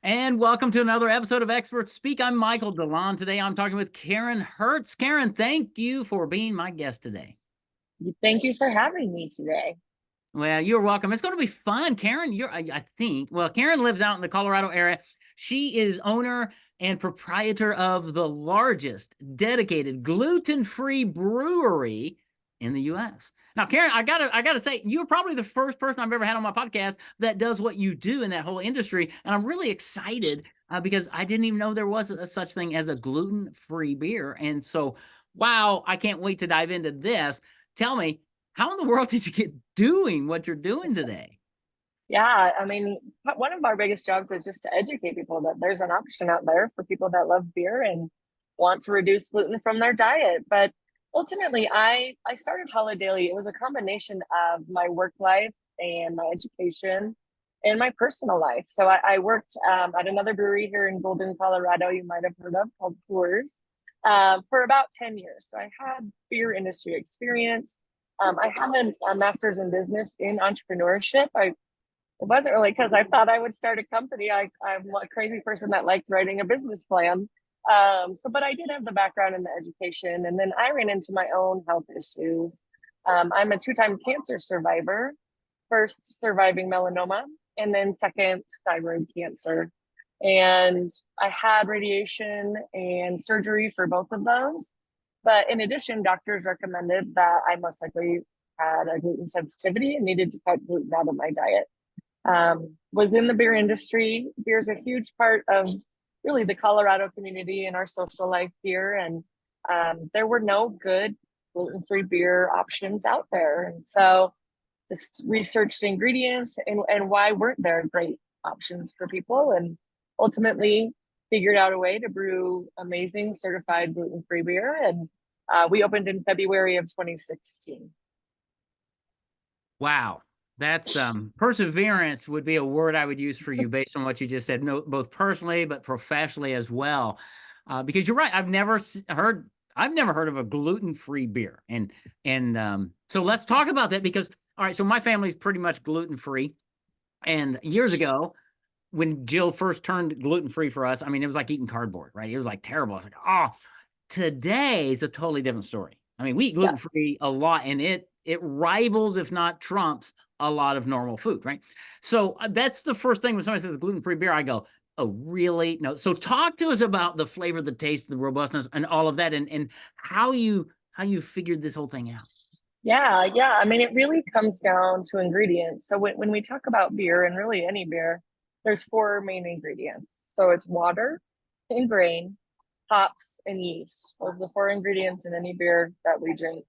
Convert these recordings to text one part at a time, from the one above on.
And welcome to another episode of Experts Speak. I'm Michael DeLon. Today I'm talking with Karen Hertz. Karen, thank you for being my guest today. Thank you for having me today. Well, you're welcome. It's going to be fun. Karen, I think, Karen lives out in the Colorado area. She is owner and proprietor of the largest dedicated gluten-free brewery in the U.S. Now, Karen, I gotta say, you're probably the first person I've ever had on my podcast that does what you do in that whole industry, and I'm really excited because I didn't even know there was a such thing as a gluten-free beer. And so, wow, I can't wait to dive into this. Tell me, how in the world did you get doing what you're doing today? Yeah, I mean, one of our biggest jobs is just to educate people that there's an option out there for people that love beer and want to reduce gluten from their diet. But ultimately, I started Hollow Daily. It was a combination of my work life and my education and my personal life. So I worked at another brewery here in Golden, Colorado, you might have heard of, called Coors, for about 10 years. So I had beer industry experience. I have a master's in business in entrepreneurship. It wasn't really because I thought I would start a company. I'm a crazy person that liked writing a business plan. But I did have the background in the education, and then I ran into my own health issues. I'm a two-time cancer survivor, first surviving melanoma, and then second thyroid cancer. And I had radiation and surgery for both of those. But in addition, doctors recommended that I most likely had a gluten sensitivity and needed to cut gluten out of my diet. Was in the beer industry. Beer is a huge part of really the Colorado community and our social life here. And there were no good gluten-free beer options out there. And so just researched ingredients and why weren't there great options for people, and ultimately figured out a way to brew amazing certified gluten-free beer. And we opened in February of 2016. Wow. That's perseverance would be a word I would use for you based on what you just said, no, both personally but professionally as well. Because you're right, I've never heard of a gluten-free beer. And so let's talk about that because all right, so my family's pretty much gluten-free. And years ago, when Jill first turned gluten-free for us, I mean, it was like eating cardboard, right? It was like terrible. I was like, oh, today's a totally different story. I mean, we eat Yes. gluten-free a lot, and it rivals, if not trumps, a lot of normal food, right? So that's the first thing when somebody says gluten-free beer, I go, oh, really? No. So talk to us about the flavor, the taste, the robustness, and all of that, and how you figured this whole thing out. Yeah. I mean, it really comes down to ingredients. So when we talk about beer, and really any beer, there's four main ingredients. So it's water and grain, hops, and yeast. Those are the four ingredients in any beer that we drink.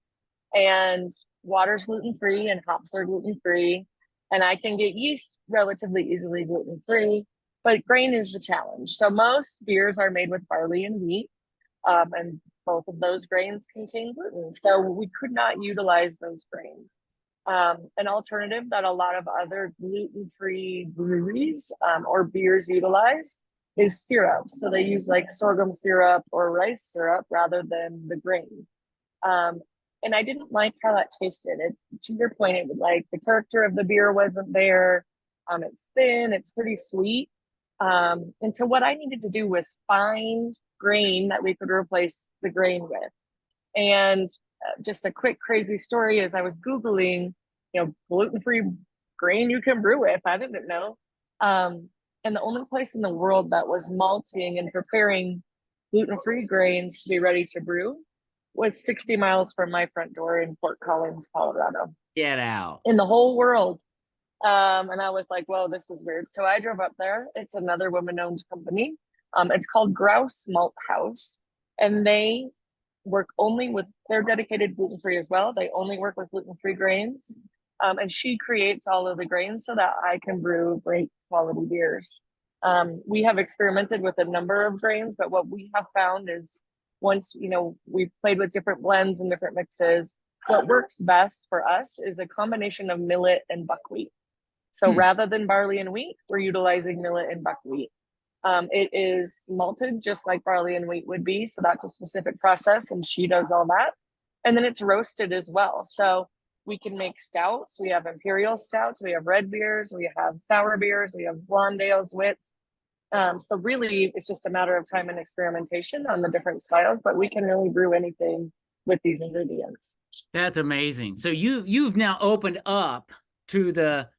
And water's gluten free and hops are gluten free. And I can get yeast relatively easily gluten free, but grain is the challenge. So most beers are made with barley and wheat, and both of those grains contain gluten. So we could not utilize those grains. An alternative that a lot of other gluten-free breweries or beers utilize is syrup. So they use like sorghum syrup or rice syrup rather than the grain. Um, and I didn't like how that tasted. To your point, it was like the character of the beer wasn't there. It's thin, it's pretty sweet. And so what I needed to do was find grain that we could replace the grain with. And just a quick crazy story is I was Googling, gluten-free grain you can brew with. I didn't know. And the only place in the world that was malting and preparing gluten-free grains to be ready to brew was 60 miles from my front door in Fort Collins, Colorado, Get out. in the whole world. And I was like, "Whoa, this is weird." So I drove up there. It's another woman-owned company. It's called Grouse Malt House, and they work only with, they're dedicated gluten-free as well. They only work with gluten-free grains. And she creates all of the grains so that I can brew great quality beers. We have experimented with a number of grains, but what we have found is once, we've played with different blends and different mixes, what works best for us is a combination of millet and buckwheat. So rather than barley and wheat, we're utilizing millet and buckwheat. It is malted just like barley and wheat would be. So that's a specific process, and she does all that. And then it's roasted as well. So we can make stouts. We have imperial stouts. We have red beers. We have sour beers. We have blonde ales, wits. So really, it's just a matter of time and experimentation on the different styles, but we can really brew anything with these ingredients. That's amazing. So you've now opened up to the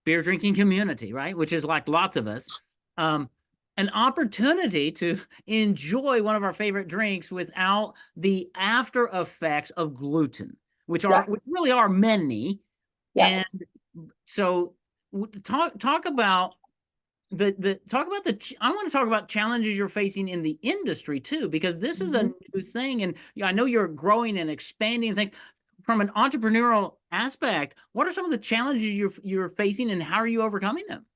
beer drinking community, right? Which is like lots of us. Um, an opportunity to enjoy one of our favorite drinks without the after effects of gluten, which Yes. really are many. And Yes. so talk about the talk about I want to talk about challenges you're facing in the industry too, because this is a Mm-hmm. new thing, and I know you're growing and expanding things from an entrepreneurial aspect. What are some of the challenges you're facing, and how are you overcoming them?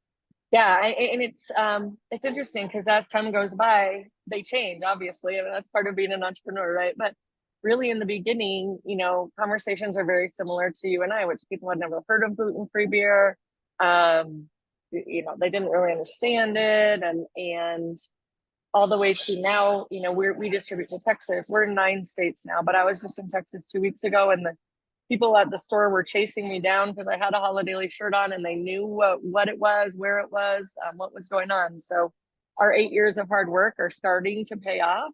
Yeah, and it's interesting because as time goes by, they change. Obviously, I mean, that's part of being an entrepreneur, right? But really, in the beginning, conversations are very similar to you and I, which people had never heard of gluten free beer. Um, they didn't really understand it, and all the way to now, we distribute to Texas. We're in 9 states now, but I was just in Texas 2 weeks ago, and the people at the store were chasing me down because I had a Holiday Daily shirt on, and they knew what it was, where it was, what was going on. So our 8 years of hard work are starting to pay off.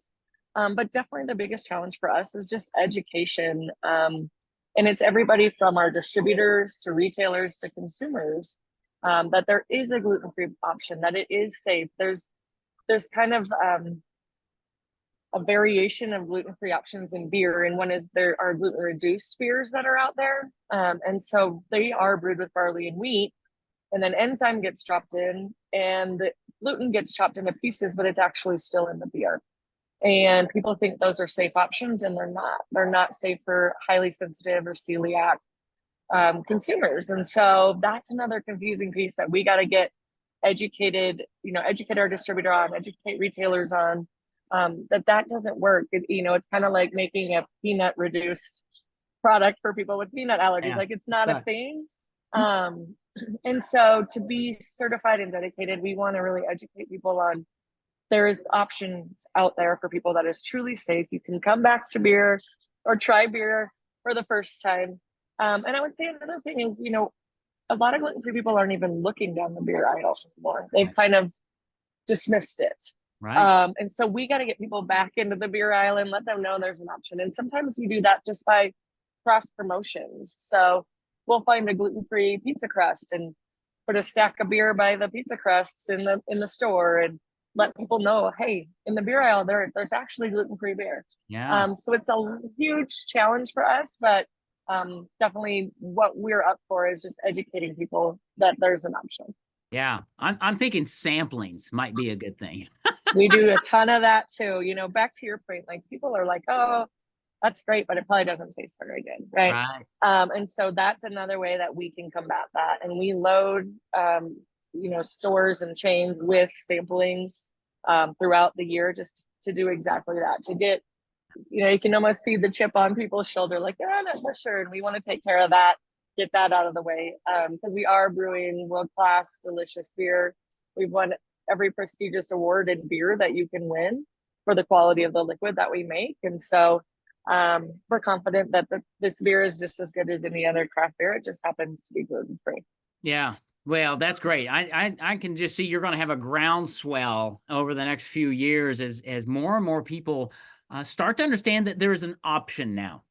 But definitely the biggest challenge for us is just education. And it's everybody from our distributors to retailers to consumers, that there is a gluten-free option, that it is safe. There's kind of a variation of gluten-free options in beer, and one is there are gluten-reduced beers that are out there, and so they are brewed with barley and wheat, and then enzyme gets dropped in, and the gluten gets chopped into pieces, but it's actually still in the beer. And people think those are safe options, and they're not. They're not safe for highly sensitive or celiac consumers, and so that's another confusing piece that we got to get educated, educate our distributor on, educate retailers on, that doesn't work. It's kind of like making a peanut reduced product for people with peanut allergies. Yeah. Like, it's not a Right. thing. Um, and so to be certified and dedicated, we want to really educate people on there is options out there for people that is truly safe. You can come back to beer or try beer for the first time. And I would say another thing is, a lot of gluten-free people aren't even looking down the beer aisle anymore. They've kind of dismissed it. Right. And so we got to get people back into the beer aisle and let them know there's an option. And sometimes we do that just by cross promotions. So we'll find a gluten-free pizza crust and put a stack of beer by the pizza crusts in the store and let people know, hey, in the beer aisle there's actually gluten-free beer. Yeah. So it's a huge challenge for us, but definitely what we're up for is just educating people that there's an option. Yeah. I'm thinking samplings might be a good thing. We do a ton of that too. Back to your point, like, people are like, oh, that's great, but it probably doesn't taste very good, right? Right. And so that's another way that we can combat that. And we load, stores and chains with samplings throughout the year, just to do exactly that, to get, you can almost see the chip on people's shoulder, like, they're not for sure. And we want to take care of that, get that out of the way, because we are brewing world-class, delicious beer. We've won every prestigious award in beer that you can win for the quality of the liquid that we make. And so we're confident that this beer is just as good as any other craft beer. It just happens to be gluten-free. Yeah. Well, that's great. I can just see you're going to have a groundswell over the next few years as more and more people start to understand that there is an option now.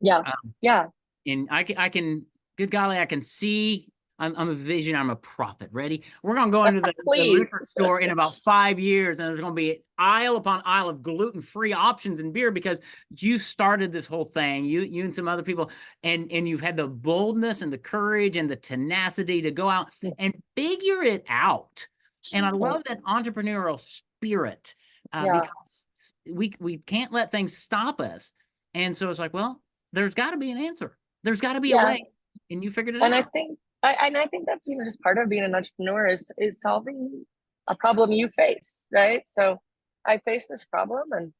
Yeah. Um, Yeah. and I can, good golly, I can see. I'm a vision. I'm a prophet. Ready? We're gonna go into the Please. liquor store in about 5 years, and there's gonna be aisle upon aisle of gluten-free options in beer because you started this whole thing. You and some other people, and you've had the boldness and the courage and the tenacity to go out and figure it out. And I love that entrepreneurial spirit Yeah. because we can't let things stop us. And so it's like, well, there's got to be an answer. There's got to be a Yeah. way, and you figured it And out. I think that's just part of being an entrepreneur is solving a problem you face, right? So I faced this problem, and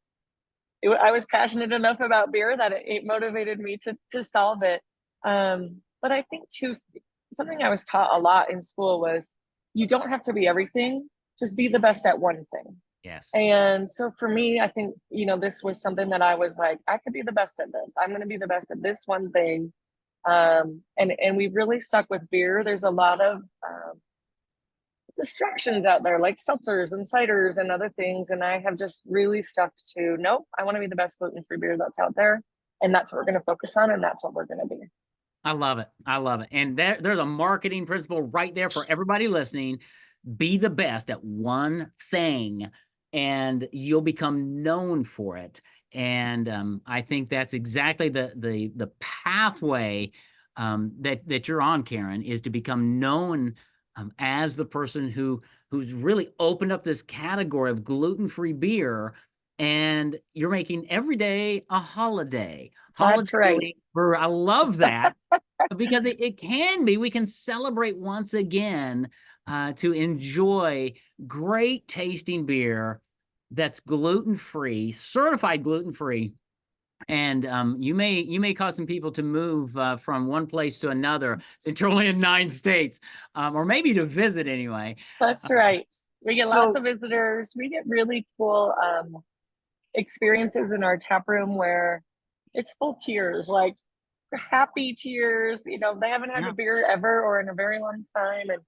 I was passionate enough about beer that it motivated me to solve it. But I think too, something I was taught a lot in school was you don't have to be everything, just be the best at one thing. Yes. And so for me, I think, this was something that I was like, I could be the best at this. I'm going to be the best at this one thing. And we really stuck with beer. There's a lot of distractions out there like seltzers and ciders and other things. And I have just really stuck to, nope, I want to be the best gluten-free beer that's out there. And that's what we're going to focus on. And that's what we're going to be. I love it. I love it. And there's a marketing principle right there for everybody listening. Be the best at one thing and you'll become known for it. And I think that's exactly the pathway that you're on, Karen, is to become known as the person who's really opened up this category of gluten-free beer, and you're making every day a holiday. That's right. I love that because it can be. We can celebrate once again to enjoy great tasting beer that's gluten-free, certified gluten-free. And you may cause some people to move from one place to another, since you're only in 9 states, or maybe to visit anyway. That's right. We get lots So of visitors. We get really cool experiences in our tap room where it's full tears, like happy tears. You know, they haven't had yeah, a beer ever or in a very long time. And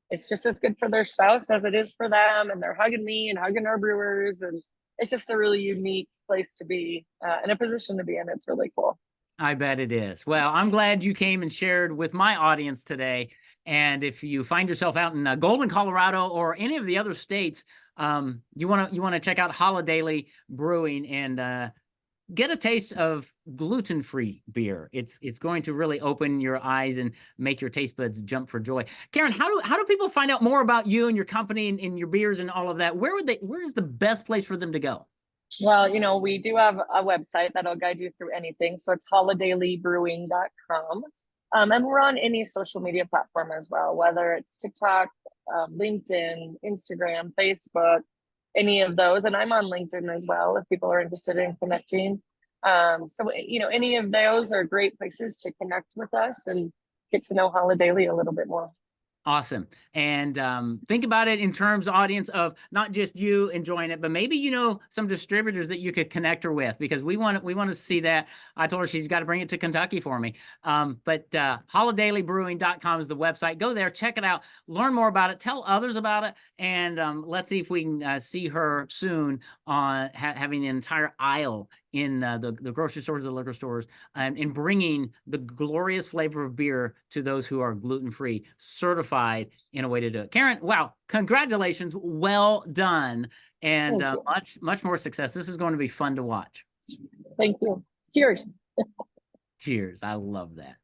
it's just as good for their spouse as it is for them. And they're hugging me and hugging our brewers. And it's just a really unique place to be in a position to be in. It's really cool. I bet it is. Well, I'm glad you came and shared with my audience today. And if you find yourself out in Golden, Colorado, or any of the other states, you want to check out Holidaily Brewing and get a taste of gluten-free beer. It's going to really open your eyes and make your taste buds jump for joy. Karen, how do people find out more about you and your company and your beers and all of that? Where is the best place for them to go? Well, you know, we do have a website that'll guide you through anything. So it's holidailybrewing.com. And we're on any social media platform as well, whether it's TikTok, LinkedIn, Instagram, Facebook, any of those. And I'm on LinkedIn as well if people are interested in connecting. So, you know, any of those are great places to connect with us and get to know Holidaily a little bit more. Awesome. And think about it in terms, audience, of not just you enjoying it, but maybe, some distributors that you could connect her with, because we want to see that. I told her she's got to bring it to Kentucky for me. But holidailybrewing.com is the website. Go there, check it out, learn more about it, tell others about it, and let's see if we can see her soon on having an entire aisle in the grocery stores, the liquor stores, and in bringing the glorious flavor of beer to those who are gluten-free, certified in a way to do it. Karen, wow, congratulations. Well done. And much more success. This is going to be fun to watch. Thank you. Cheers. Cheers. I love that.